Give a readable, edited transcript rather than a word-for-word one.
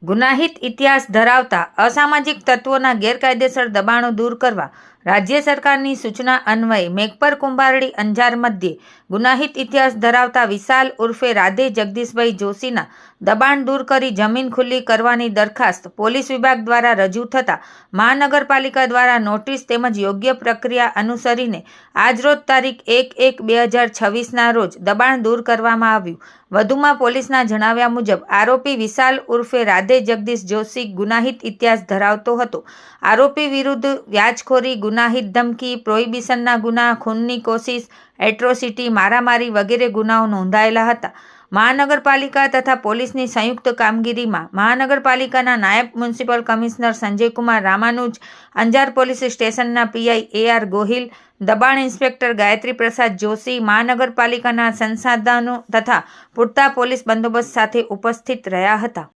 ગુનાહિત ઇતિહાસ ધરાવતા અસામાજિક તત્વોના ગેરકાયદેસર દબાણો દૂર કરવા રાજ્ય સરકારની સૂચના અન્વયે મેઘપર કુંભારડી અંજાર મધ્યે ગુનાહિત ઇતિહાસ ધરાવતા વિશાલ ઉર્ફે રાધે જગદીશભાઈ જોશીના દબાણ દૂર કરી જમીન ખુલ્લી કરવાની દરખાસ્ત પોલીસ વિભાગ દ્વારા રજૂ થતાં મહાનગરપાલિકા દ્વારા નોટિસ તેમજ યોગ્ય પ્રક્રિયા અનુસરીને આજરોજ તારીખ 1/1/2026ના રોજ દબાણ દૂર કરવામાં આવ્યું। વધુમાં પોલીસના જણાવ્યા મુજબ આરોપી વિશાલ ઉર્ફે રાધે જગદીશ જોશી ગુનાહિત ઇતિહાસ ધરાવતો હતો। આરોપી વિરુદ્ધ વ્યાજખોરી, ગુનાહિત ધમકી, પ્રોહિબિશનના ગુના, ખૂનની કોશિશ, એટ્રોસિટી, મારામારી વગેરે ગુનાઓ નોંધાયેલા હતા। મહાનગરપાલિકા તથા પોલીસની સંયુક્ત કામગીરીમાં મહાનગરપાલિકાના નાયબ municipal commissioner Sanjay Kumar Ramanuj, Anjar police સ્ટેશનના પીઆઈ AR ગોહિલ, દબાણ ઇન્સ્પેક્ટર ગાયત્રી પ્રસાદ જોશી મહાનગરપાલિકાના સંસાધનો તથા પૂરતા પોલીસ બંદોબસ્ત સાથે ઉપસ્થિત રહ્યા હતા।